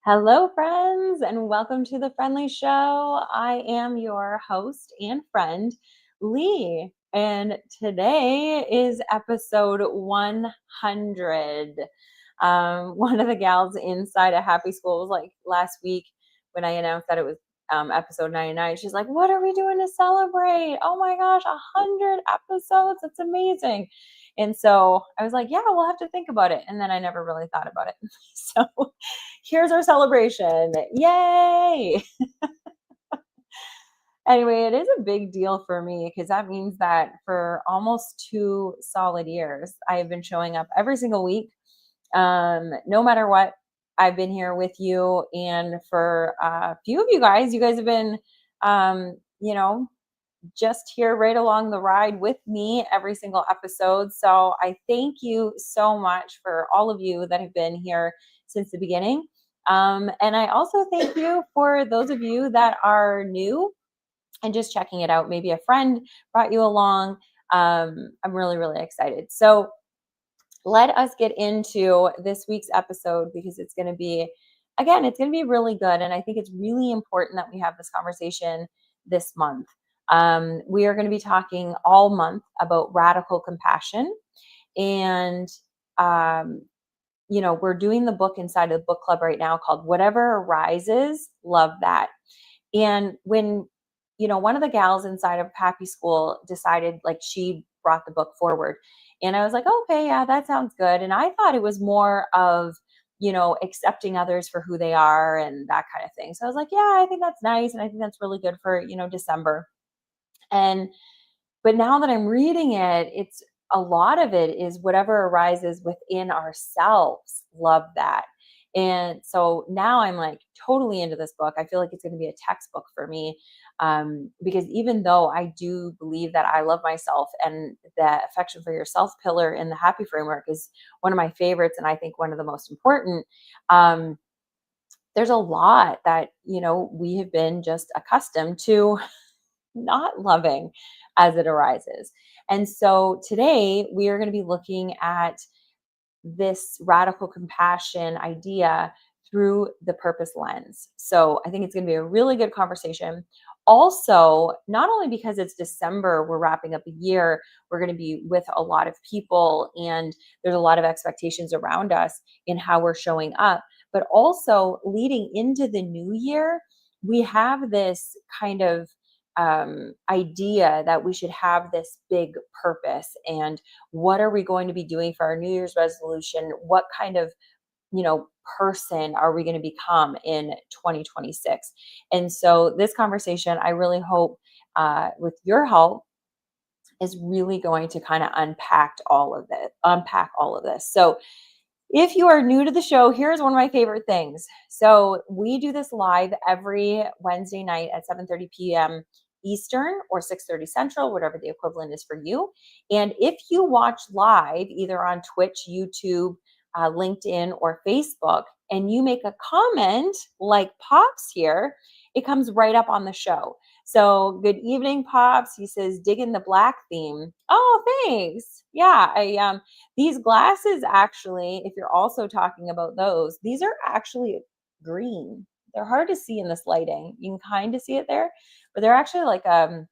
Hello, friends, and welcome to the Friendly Show. I am your host and friend, Lee, and today is episode 100. One of the gals inside a Happy School was like last week when I announced that it was episode 99. She's like, "What are we doing to celebrate? Oh my gosh, 100 episodes! That's amazing!" And so I was like, "Yeah, we'll have to think about it." And then I never really thought about it. So here's our celebration. Yay! Anyway, it is a big deal for me because that means that for almost 2 solid years, I have been showing up every single week. No matter what, I've been here with you. And for a few of you guys have been, um, you know, just here right along the ride with me every single episode. So I thank you so much for all of you that have been here since the beginning. And I also thank you for those of you that are new and just checking it out. Maybe a friend brought you along. I'm really, really excited. So let us get into this week's episode because it's going to be, again, it's going to be really good. And I think it's really important that we have this conversation this month. We are going to be talking all month about radical compassion. And, um, we're doing the book inside of the book club right now called Whatever Arises, Love That. And when, one of the gals inside of Happy School decided, like, she brought the book forward. And I was like, okay, yeah, that sounds good. And I thought it was more of, accepting others for who they are and that kind of thing. So I was like, yeah, I think that's nice. And I think that's really good for, December. And, but now that I'm reading it, it's a lot of it is whatever arises within ourselves. Love that. And so now I'm like totally into this book. I feel like it's going to be a textbook for me, because even though I do believe that I love myself and the affection for yourself pillar in the Happy Framework is one of my favorites and I think one of the most important, there's a lot that, we have been just accustomed to not loving as it arises. And so today we are going to be looking at this radical compassion idea through the purpose lens. So I think it's going to be a really good conversation. Also, not only because it's December, we're wrapping up a year, we're going to be with a lot of people, and there's a lot of expectations around us in how we're showing up, but also leading into the new year, we have this kind of idea that we should have this big purpose. And what are we going to be doing for our New Year's resolution? What kind of, person are we going to become in 2026? And so this conversation, I really hope, with your help, is really going to kind of unpack all of this. So if you are new to the show, here's one of my favorite things. So we do this live every Wednesday night at 7:30 p.m. Eastern or 6:30 Central, whatever the equivalent is for you. And if you watch live, either on Twitch, YouTube, LinkedIn, or Facebook, and you make a comment like Pops here, it comes right up on the show. So good evening, Pops. He says, digging the black theme. Oh, thanks. Yeah, these glasses actually, if you're also talking about those, these are actually green. They're hard to see in this lighting. You can kind of see it there, but they're actually like a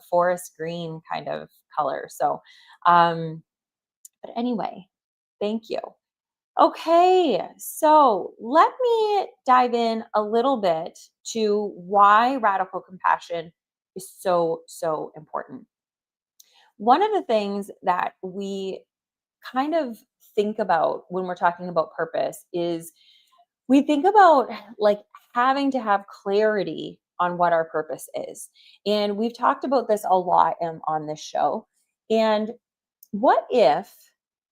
forest green kind of color. So but anyway, thank you. Okay, so let me dive in a little bit to why radical compassion is so, so important. One of the things that we kind of think about when we're talking about purpose is we think about like having to have clarity on what our purpose is. And we've talked about this a lot on this show. And what if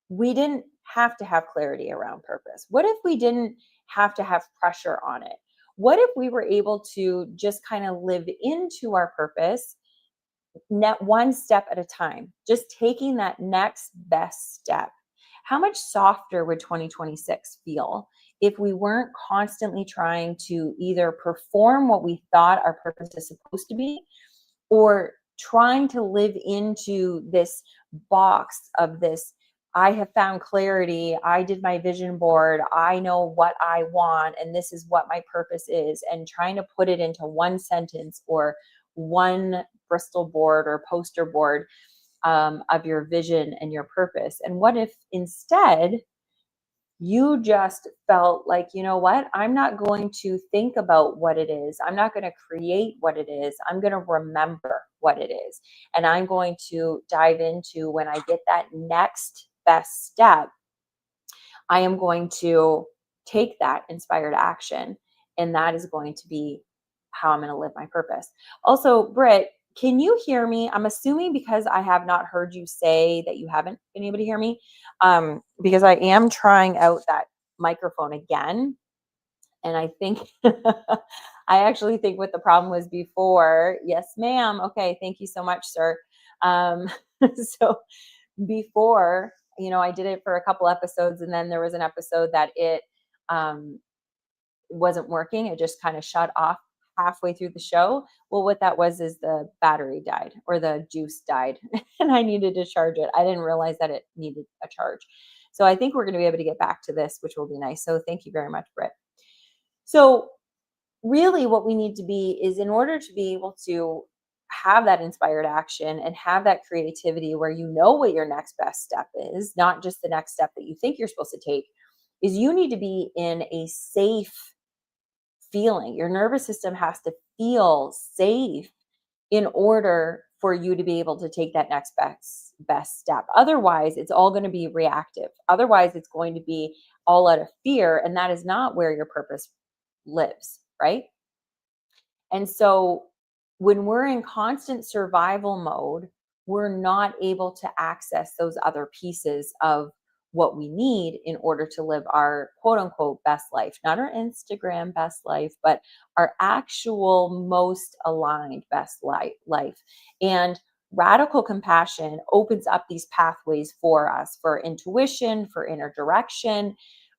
we didn't have to have clarity around purpose? What if we didn't have to have pressure on it? What if we were able to just kind of live into our purpose net one step at a time, just taking that next best step? How much softer would 2026 feel if we weren't constantly trying to either perform what we thought our purpose is supposed to be or trying to live into this box of this I have found clarity. I did my vision board. I know what I want, and this is what my purpose is. And trying to put it into one sentence or one Bristol board or poster board of your vision and your purpose. And what if instead you just felt like, you know what? I'm not going to think about what it is. I'm not going to create what it is. I'm going to remember what it is. And I'm going to dive into when I get that next best step, I am going to take that inspired action. And that is going to be how I'm going to live my purpose. Also, Britt, can you hear me? I'm assuming because I have not heard you say that you haven't been able to hear me, because I am trying out that microphone again. And I think, I actually think what the problem was before. Yes, ma'am. Okay. Thank you so much, sir. Um, so before, I did it for a couple episodes, and then there was an episode that it um, wasn't working. It just kind of shut off halfway through the show. Well, what that was is the battery died or the juice died, and I needed to charge it. I didn't realize that it needed a charge. So I think we're going to be able to get back to this, which will be nice. So thank you very much, Britt. So really what we need to be is, in order to be able to have that inspired action and have that creativity where you know what your next best step is, not just the next step that you think you're supposed to take, is you need to be in a safe feeling. Your nervous system has to feel safe in order for you to be able to take that next best step. Otherwise, it's all going to be reactive. Otherwise, it's going to be all out of fear, and that is not where your purpose lives, right? And so when we're in constant survival mode, we're not able to access those other pieces of what we need in order to live our quote unquote best life, not our Instagram best life, but our actual most aligned best life. And radical compassion opens up these pathways for us, for intuition, for inner direction,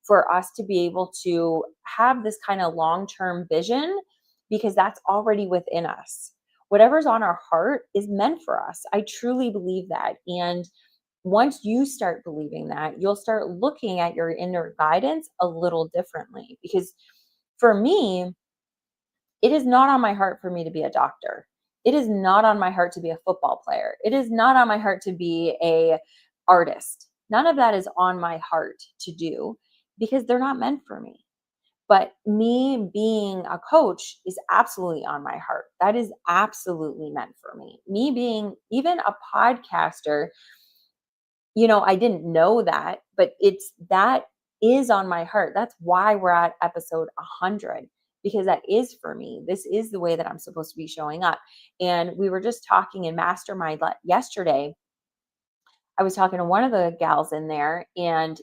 for us to be able to have this kind of long-term vision, because that's already within us. Whatever's on our heart is meant for us. I truly believe that. And once you start believing that, you'll start looking at your inner guidance a little differently. Because for me, it is not on my heart for me to be a doctor. It is not on my heart to be a football player. It is not on my heart to be a artist. None of that is on my heart to do, because they're not meant for me. But me being a coach is absolutely on my heart. That is absolutely meant for me. Me being even a podcaster, I didn't know that, but that is on my heart. That's why we're at episode 100, because that is for me. This is the way that I'm supposed to be showing up. And we were just talking in Mastermind yesterday. I was talking to one of the gals in there, and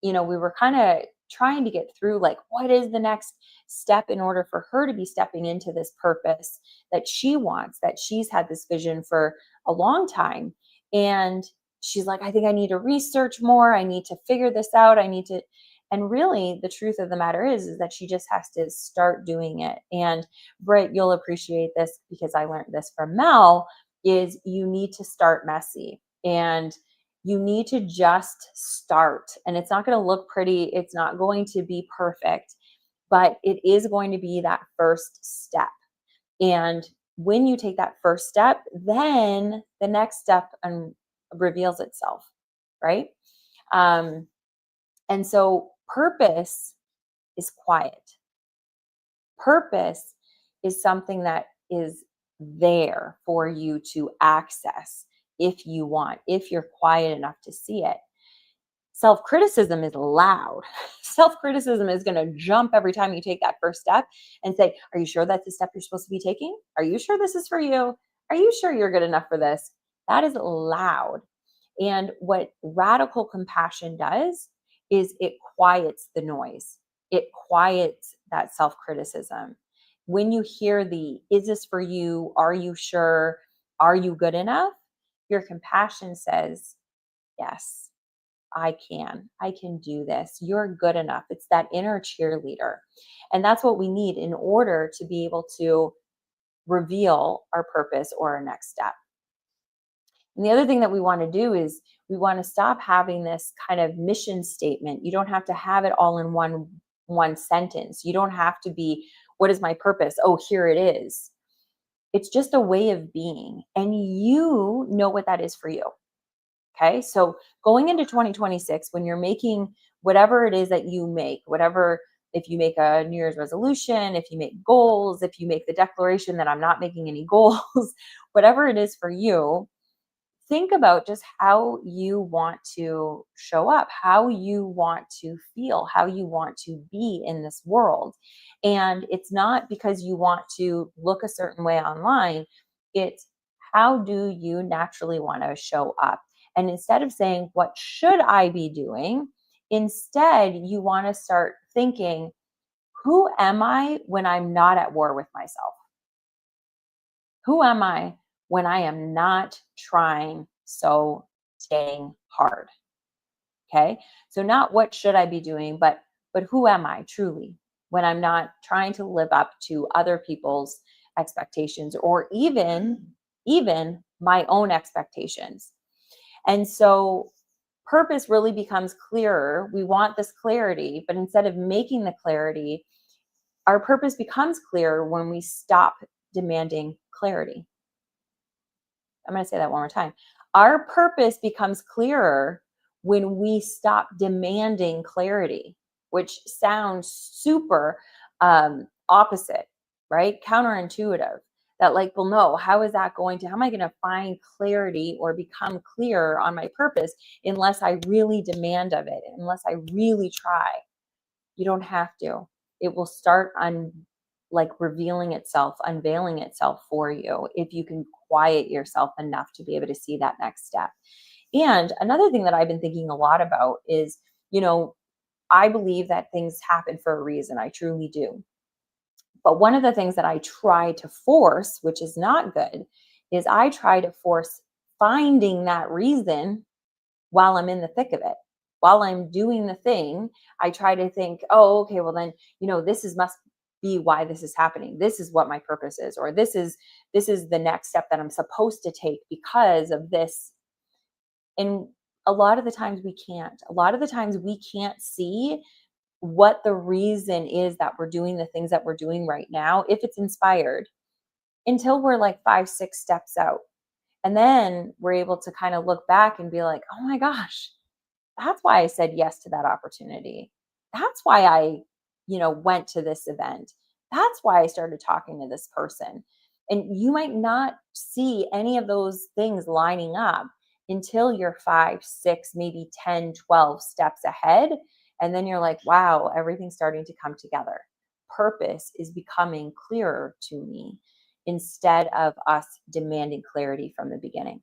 we were kind of trying to get through, like, what is the next step in order for her to be stepping into this purpose that she wants, that she's had this vision for a long time. And she's like, I think I need to research more. I need to figure this out. And really the truth of the matter is that she just has to start doing it. And Britt, you'll appreciate this because I learned this from Mel, is you need to start messy. And you need to just start. And it's not going to look pretty. It's not going to be perfect, but it is going to be that first step. And when you take that first step, then the next step reveals itself, right? And so purpose is quiet. Purpose is something that is there for you to access if you want, if you're quiet enough to see it. Self-criticism is loud. Self-criticism is going to jump every time you take that first step and say, are you sure that's the step you're supposed to be taking? Are you sure this is for you? Are you sure you're good enough for this? That is loud. And what radical compassion does is it quiets the noise. It quiets that self-criticism. When you hear is this for you? Are you sure? Are you good enough? Your compassion says, yes, I can do this. You're good enough. It's that inner cheerleader. And that's what we need in order to be able to reveal our purpose or our next step. And the other thing that we want to do is We want to stop having this kind of mission statement. You don't have to have it all in one sentence. You don't have to be, what is my purpose? Oh, here it is. It's just a way of being, and you know what that is for you. Okay. So going into 2026, when you're making whatever it is that you make, whatever, if you make a New Year's resolution, if you make goals, if you make the declaration that I'm not making any goals, whatever it is for you, think about just how you want to show up, how you want to feel, how you want to be in this world. And it's not because you want to look a certain way online, it's how do you naturally want to show up? And instead of saying, what should I be doing? Instead, you want to start thinking, who am I when I'm not at war with myself? Who am I when I am not trying so staying hard? Okay? So not what should I be doing, but who am I truly when I'm not trying to live up to other people's expectations, or even my own expectations. And so purpose really becomes clearer. We want this clarity, but instead of making the clarity, our purpose becomes clearer when we stop demanding clarity. I'm going to say that one more time. Our purpose becomes clearer when we stop demanding clarity, which sounds super opposite, right? Counterintuitive. That, like, well, no, how is that going to, how am I going to find clarity or become clear on my purpose unless I really demand of it, unless I really try? You don't have to. It will start on, like, revealing itself, unveiling itself for you if you can quiet yourself enough to be able to see that next step. And another thing that I've been thinking a lot about is, I believe that things happen for a reason. I truly do. But one of the things that I try to force, which is not good, is I try to force finding that reason while I'm in the thick of it. While I'm doing the thing, I try to think, oh, okay, well then, must be why this is happening. This is what my purpose is, or this is the next step that I'm supposed to take because of this. And a lot of the times we can't. A lot of the times we can't see what the reason is that we're doing the things that we're doing right now, if it's inspired, until we're like 5, 6 steps out. And then we're able to kind of look back and be like, oh my gosh, that's why I said yes to that opportunity. That's why I, went to this event. That's why I started talking to this person. And you might not see any of those things lining up until you're 5, 6, maybe 10, 12 steps ahead. And then you're like, wow, everything's starting to come together. Purpose is becoming clearer to me instead of us demanding clarity from the beginning.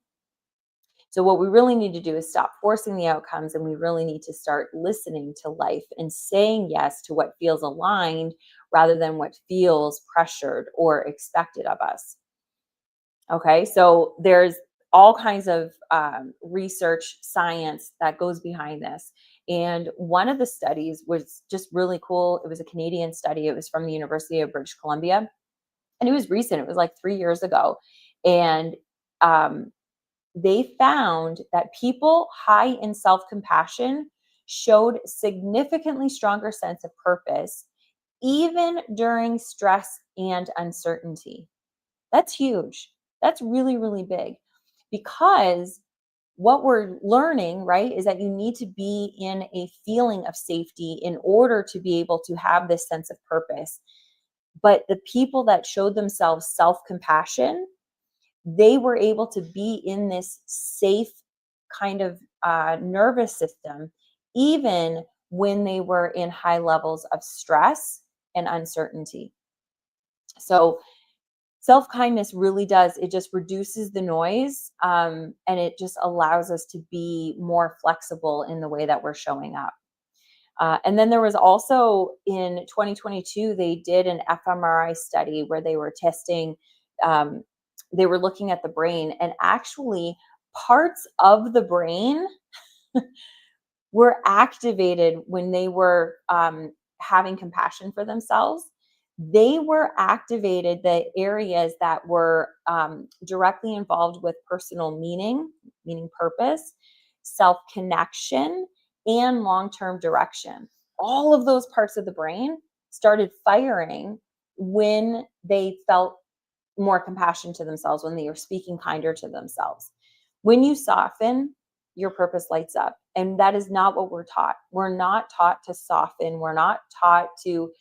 So, what we really need to do is stop forcing the outcomes, and we really need to start listening to life and saying yes to what feels aligned rather than what feels pressured or expected of us. Okay, so there's all kinds of research, science that goes behind this. And one of the studies was just really cool. It was a Canadian study, it was from the University of British Columbia, and it was recent, it was like 3 years ago. And um, they found that people high in self-compassion showed significantly stronger sense of purpose even during stress and uncertainty. That's huge. That's really, really big, because what we're learning, right, is that you need to be in a feeling of safety in order to be able to have this sense of purpose. But the people that showed themselves self-compassion, they were able to be in this safe kind of nervous system, even when they were in high levels of stress and uncertainty. So, self kindness really does, it just reduces the noise, and it just allows us to be more flexible in the way that we're showing up. And then there was also in 2022, they did an fMRI study where they were testing, um, they were looking at the brain, and actually parts of the brain were activated when they were having compassion for themselves. They were activated, the areas that were directly involved with personal meaning, meaning purpose. self-connection, and long-term direction. All of those parts of the brain started firing when they felt more compassion to themselves, when they were speaking kinder to themselves. When you soften, your purpose lights up. And that is not what we're taught. We're not taught to soften. We're not taught to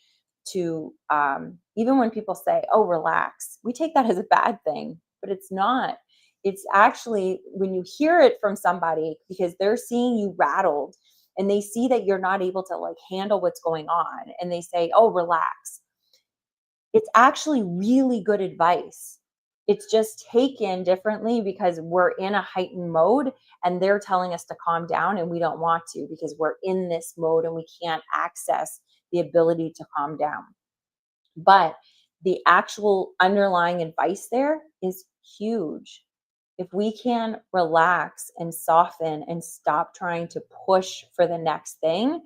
even when people say, oh, relax, we take that as a bad thing, but it's not. It's actually when you hear it from somebody because they're seeing you rattled and they see that you're not able to like handle what's going on and they say, oh, relax. It's actually really good advice. It's just taken differently because we're in a heightened mode and they're telling us to calm down and we don't want to because we're in this mode and we can't access the ability to calm down. But the actual underlying advice there is huge. If we can relax and soften and stop trying to push for the next thing,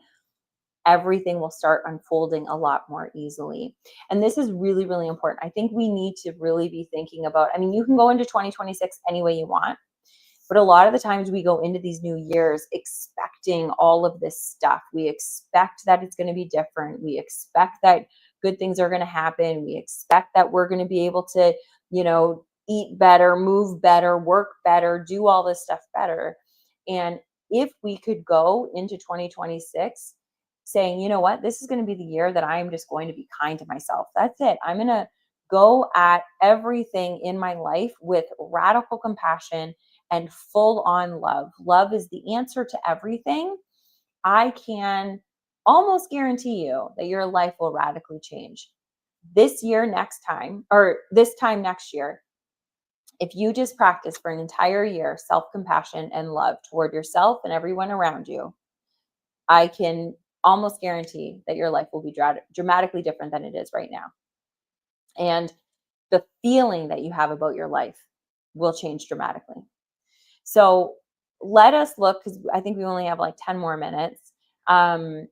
everything will start unfolding a lot more easily. And this is really, really important. I think we need to really be thinking about, I mean, you can go into 2026 any way you want, but a lot of the times we go into these new years expecting all of this stuff. We expect that it's going to be different. We expect that good things are going to happen. We expect that we're going to be able to, eat better, move better, work better, do all this stuff better. And if we could go into 2026 saying, you know what, this is going to be the year that I am just going to be kind to myself. That's it. I'm going to go at everything in my life with radical compassion and full on love. Love is the answer to everything. I can almost guarantee you that your life will radically change this year, next time, or this time next year. If you just practice for an entire year self-compassion and love toward yourself and everyone around you, I can almost guarantee that your life will be dramatically different than it is right now. And the feeling that you have about your life will change dramatically. So let us look, because I think we only have like 10 more minutes. But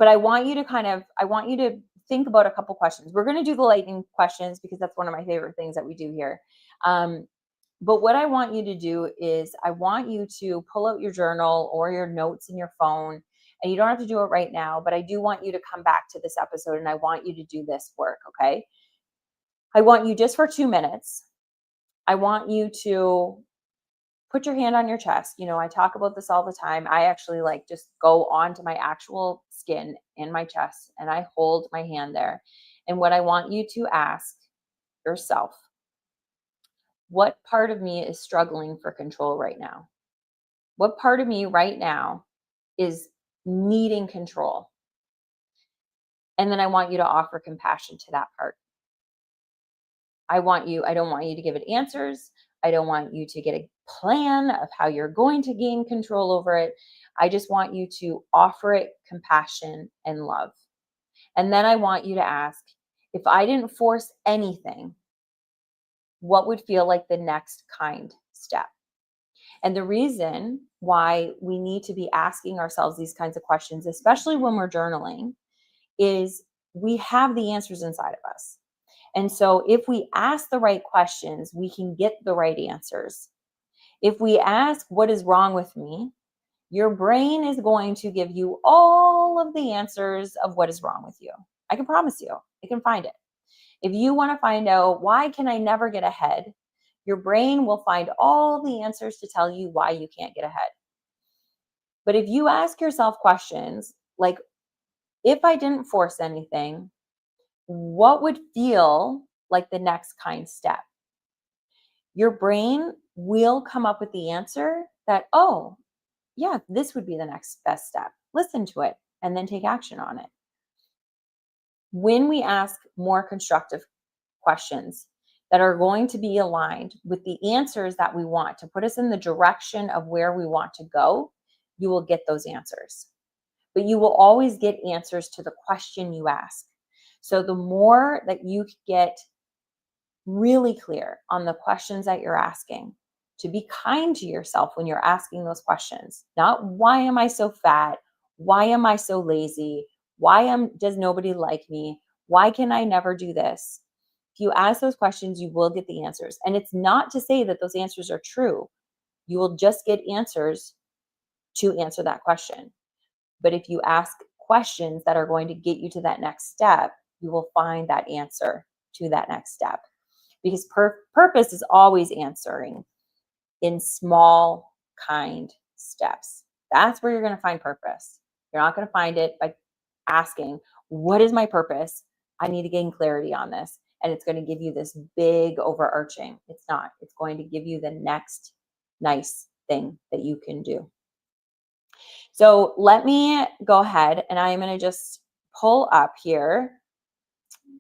I want you to think about a couple questions. We're going to do the lightning questions because that's one of my favorite things that we do here. But what I want you to do is I want you to pull out your journal or your notes in your phone. And you don't have to do it right now, but I do want you to come back to this episode and I want you to do this work, okay? I want you just for 2 minutes. I want you to put your hand on your chest. I talk about this all the time. I actually like just go onto my actual skin in my chest and I hold my hand there. And what I want you to ask yourself, what part of me is struggling for control right now? What part of me right now is needing control? And then I want you to offer compassion to that part. I don't want you to give it answers. I don't want you to get a plan of how you're going to gain control over it. I just want you to offer it compassion and love. And then I want you to ask, if I didn't force anything, what would feel like the next kind step? And the reason why we need to be asking ourselves these kinds of questions, especially when we're journaling, is we have the answers inside of us. And so if we ask the right questions, we can get the right answers. If we ask, what is wrong with me? Your brain is going to give you all of the answers of what is wrong with you. I can promise you, it can find it. If you want to find out, why can I never get ahead? Your brain will find all the answers to tell you why you can't get ahead. But if you ask yourself questions like, if I didn't force anything, what would feel like the next kind step? Your brain will come up with the answer that, oh, yeah, this would be the next best step. Listen to it and then take action on it. When we ask more constructive questions that are going to be aligned with the answers that we want to put us in the direction of where we want to go, you will get those answers. But you will always get answers to the question you ask. So the more that you get really clear on the questions that you're asking, to be kind to yourself when you're asking those questions, not why am I so fat? Why am I so lazy? Does nobody like me? Why can I never do this? If you ask those questions, you will get the answers. And it's not to say that those answers are true. You will just get answers to answer that question. But if you ask questions that are going to get you to that next step, you will find that answer to that next step. Because purpose is always answering in small, kind steps. That's where you're going to find purpose. You're not going to find it by asking, what is my purpose? I need to gain clarity on this. And it's going to give you this big overarching. It's not. It's going to give you the next nice thing that you can do. So let me go ahead and I'm going to just pull up here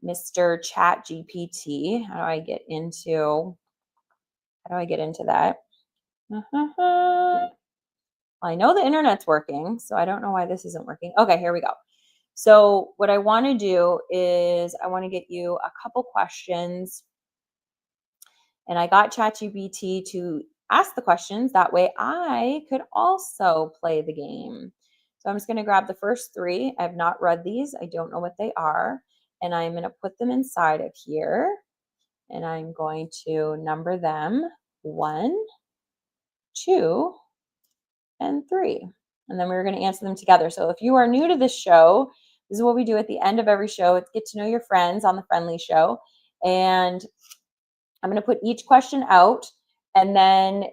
Mr. Chat GPT. How do I get into that? I know the internet's working, so I don't know why this isn't working. Okay, here we go. So what I want to do is I want to get you a couple questions, and I got ChatGPT to ask the questions. That way I could also play the game. So I'm just going to grab the first three. I have not read these. I don't know what they are. And I'm going to put them inside of here. And I'm going to number them 1, 2, and 3. And then we're going to answer them together. So if you are new to this show, this is what we do at the end of every show. It's get to know your friends on the Friendly Show. And I'm going to put each question out, and then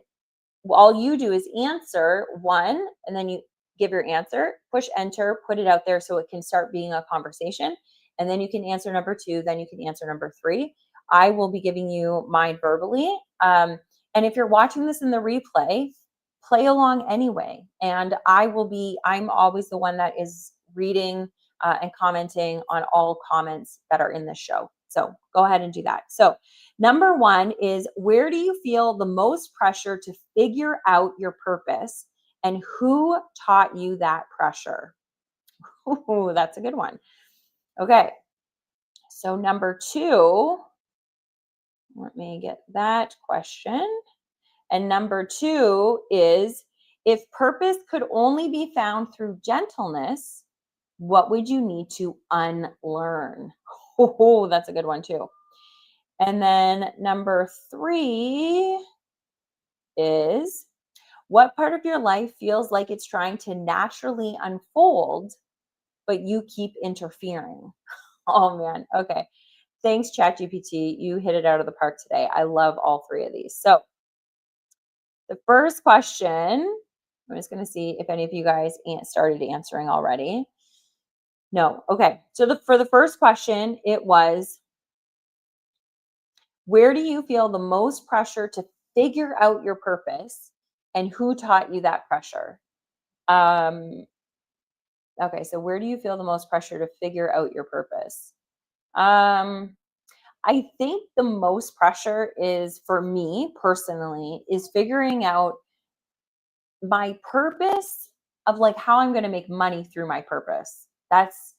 all you do is answer one, and then you give your answer, push enter, put it out there so it can start being a conversation. And then you can answer number 2, then you can answer number 3. I will be giving you mine verbally. And if you're watching this in the replay, play along anyway. And I'm always the one that is reading and commenting on all comments that are in this show. So go ahead and do that. So number 1 is, where do you feel the most pressure to figure out your purpose, and who taught you that pressure? Ooh, that's a good one. Okay. So number 2, let me get that question. And number 2 is, if purpose could only be found through gentleness, what would you need to unlearn? Oh, that's a good one too. And then number 3 is, what part of your life feels like it's trying to naturally unfold, but you keep interfering? Oh man. Okay. Thanks, ChatGPT. You hit it out of the park today. I love all 3 of these. So the first question, I'm just going to see if any of you guys started answering already. No. Okay. So for the first question, it was, where do you feel the most pressure to figure out your purpose, and who taught you that pressure? Okay. So where do you feel the most pressure to figure out your purpose? I think the most pressure is, for me personally, is figuring out my purpose of like how I'm going to make money through my purpose. That's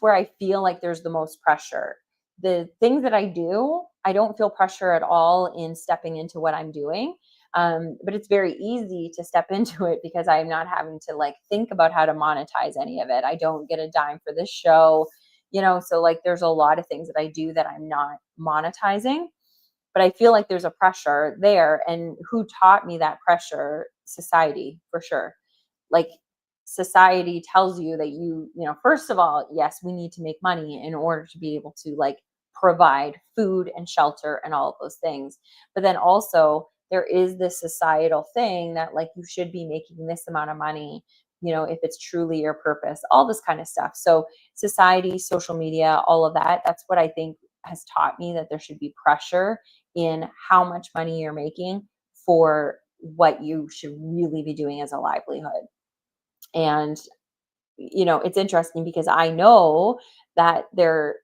where I feel like there's the most pressure. The things that I do, I don't feel pressure at all in stepping into what I'm doing. But it's very easy to step into it because I'm not having to like think about how to monetize any of it. I don't get a dime for this show, so like there's a lot of things that I do that I'm not monetizing, but I feel like there's a pressure there. And who taught me that pressure? Society, for sure. Like, society tells you that first of all, yes, we need to make money in order to be able to like provide food and shelter and all of those things. But then also there is this societal thing that like you should be making this amount of money, if it's truly your purpose, all this kind of stuff. So society, social media, all of that, that's what I think has taught me that there should be pressure in how much money you're making for what you should really be doing as a livelihood. And it's interesting because I know that there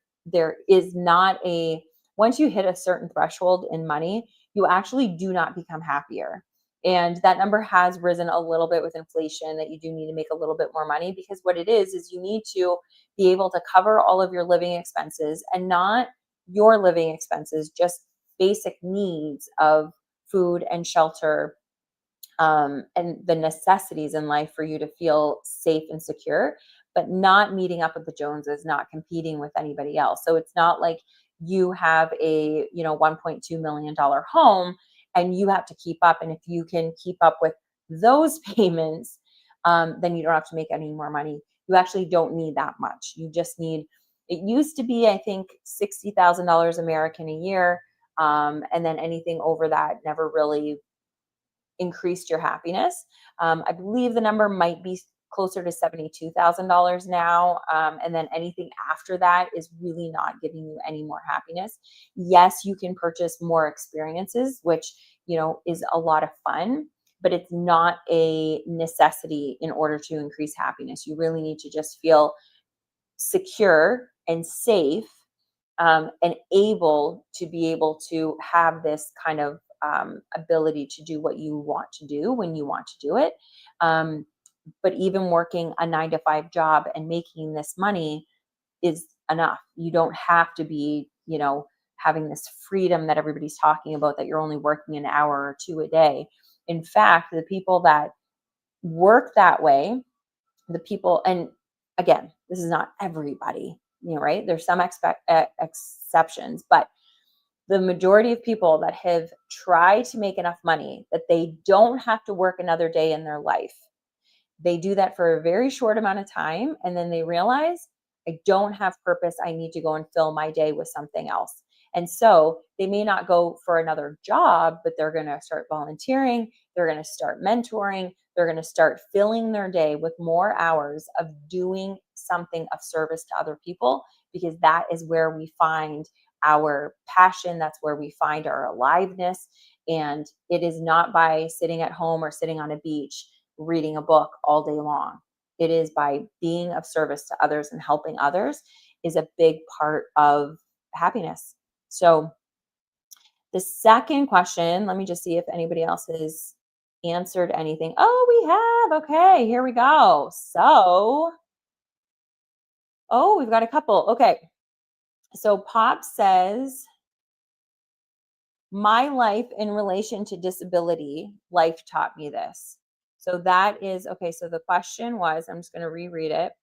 is not a, once you hit a certain threshold in money, you actually do not become happier. And that number has risen a little bit with inflation, that you do need to make a little bit more money, because what it is you need to be able to cover all of your living expenses, and not your living expenses, just basic needs of food and shelter, and the necessities in life for you to feel safe and secure, but not meeting up with the Joneses, not competing with anybody else. So it's not like you have a $1.2 million home and you have to keep up. And if you can keep up with those payments, then you don't have to make any more money. You actually don't need that much. You just need, it used to be, I think, $60,000 American a year. And then anything over that never really increased your happiness. I believe the number might be closer to $72,000 now. And then anything after that is really not giving you any more happiness. Yes, you can purchase more experiences, which, is a lot of fun, but it's not a necessity in order to increase happiness. You really need to just feel secure and safe, and able to be able to have this kind of ability to do what you want to do when you want to do it. Um, but even working a 9 to 5 job and making this money is enough. You don't have to be, having this freedom that everybody's talking about, that you're only working an hour or two a day. In fact, the people that work that way, the people, and again, this is not everybody, right? There's some exceptions, but the majority of people that have tried to make enough money that they don't have to work another day in their life, they do that for a very short amount of time, and then they realize, I don't have purpose. I need to go and fill my day with something else. And so they may not go for another job, but they're going to start volunteering. They're going to start mentoring. They're going to start filling their day with more hours of doing something of service to other people, because that is where we find our passion. That's where we find our aliveness. And it is not by sitting at home or sitting on a beach reading a book all day long. It is by being of service to others, and helping others is a big part of happiness. So the second question, let me just see if anybody else has answered anything. Oh, we have. Okay, here we go. So, we've got a couple. Okay. So Pop says, my life in relation to disability, life taught me this. So that is okay. So the question was, I'm just going to reread it.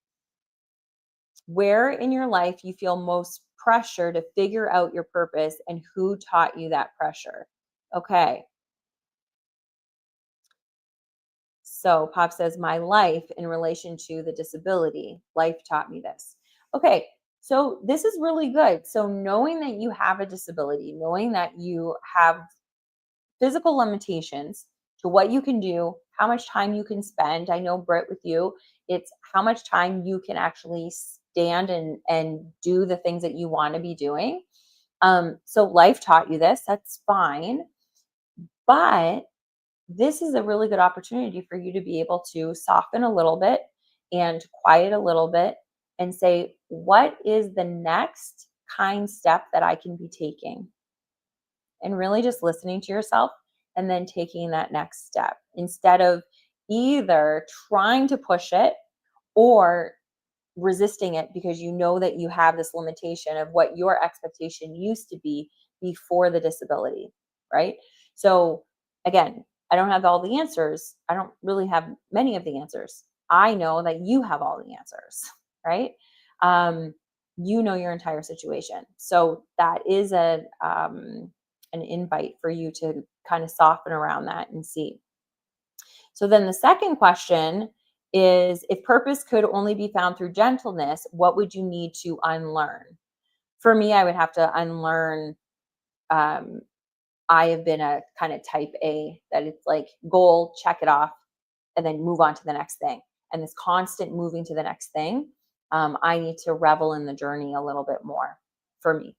Where in your life you feel most pressure to figure out your purpose, and who taught you that pressure? Okay. So Pop says, my life in relation to the disability, life taught me this. Okay. So this is really good. So knowing that you have a disability, knowing that you have physical limitations to what you can do, how much time you can spend. I know, Britt, with you, it's how much time you can actually stand and do the things that you want to be doing. So life taught you this. That's fine. But this is a really good opportunity for you to be able to soften a little bit and quiet a little bit and say, what is the next kind step that I can be taking? And really just listening to yourself, and then taking that next step, instead of either trying to push it or resisting it, because you know that you have this limitation of what your expectation used to be before the disability, right? So again, I don't have all the answers. I don't really have many of the answers. I know that you have all the answers, right? You know your entire situation. So that is an invite for you to kind of soften around that and see. So then the second question is, if purpose could only be found through gentleness, what would you need to unlearn? For me, I would have to unlearn. Um, I have been a kind of type A, that it's like goal, check it off, and then move on to the next thing. And this constant moving to the next thing, I need to revel in the journey a little bit more for me.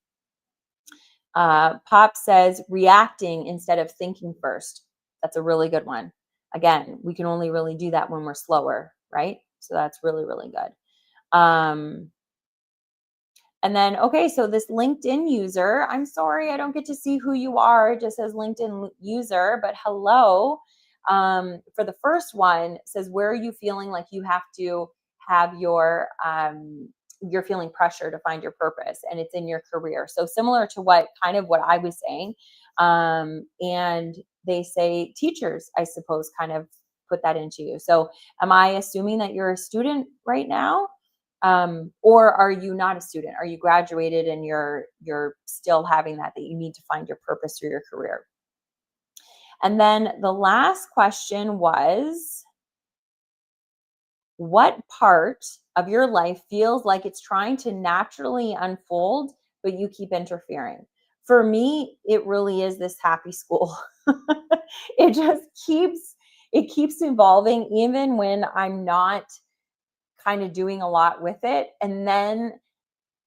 Pop says, reacting instead of thinking first. That's a really good one. Again, we can only really do that when we're slower, right? So that's really, really good. And then, okay, so this LinkedIn user, I'm sorry, I don't get to see who you are. It just says LinkedIn user, but hello. For the first one, it says, where are you feeling like you have to have you're feeling pressure to find your purpose, and it's in your career. So similar to what I was saying. And they say teachers, I suppose, kind of put that into you. So am I assuming that you're a student right now? Or are you not a student? Are you graduated and you're still having that you need to find your purpose through your career? And then the last question was, what part of your life feels like it's trying to naturally unfold, but you keep interfering? For me, it really is this happy school. It just keeps evolving even when I'm not kind of doing a lot with it. And then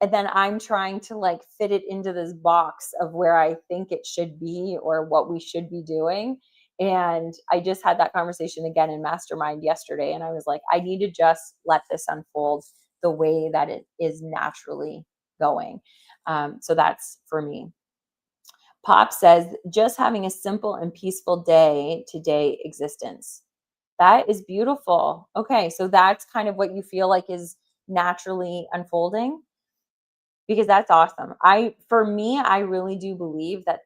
I'm trying to like fit it into this box of where I think it should be or what we should be doing. And I just had that conversation again in Mastermind yesterday. And I was like, I need to just let this unfold the way that it is naturally going. So that's for me. Pop says, just having a simple and peaceful day to day existence. That is beautiful. Okay. So that's kind of what you feel like is naturally unfolding, because that's awesome. For me, I really do believe that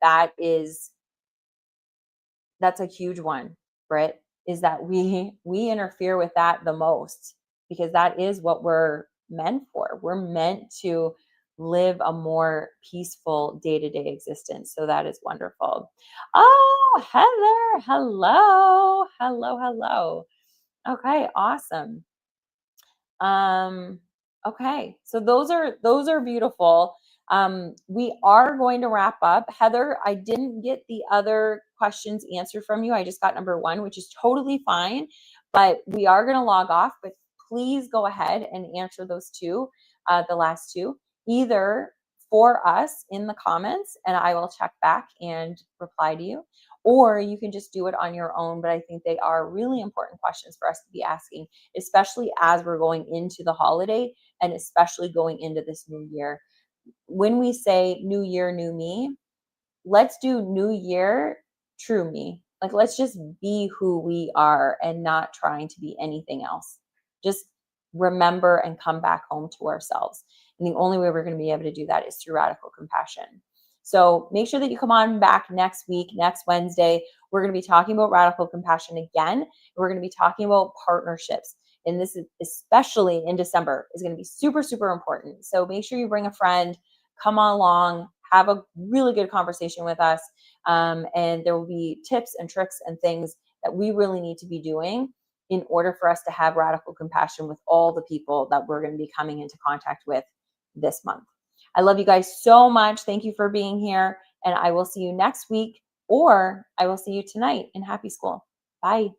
that's a huge one, Britt, is that we interfere with that the most, because that is what we're meant for. We're meant to live a more peaceful day-to-day existence. So that is wonderful. Oh, Heather, hello. Hello, hello. Okay, awesome. Um, okay, so those are beautiful. We are going to wrap up. Heather, I didn't get the other questions answered from you. I just got number one, which is totally fine, but we are going to log off. But please go ahead and answer those two, the last two, either for us in the comments, and I will check back and reply to you, or you can just do it on your own. But I think they are really important questions for us to be asking, especially as we're going into the holiday and especially going into this new year. When we say new year, new me, let's do new year, true me. Like, let's just be who we are and not trying to be anything else. Just remember and come back home to ourselves. And the only way we're going to be able to do that is through radical compassion. So make sure that you come on back next week, next Wednesday. We're going to be talking about radical compassion again. We're going to be talking about partnerships. And this is especially in December is going to be super, super important. So make sure you bring a friend, come on along, have a really good conversation with us. And there will be tips and tricks and things that we really need to be doing in order for us to have radical compassion with all the people that we're going to be coming into contact with this month. I love you guys so much. Thank you for being here. And I will see you next week, or I will see you tonight in Happy School. Bye.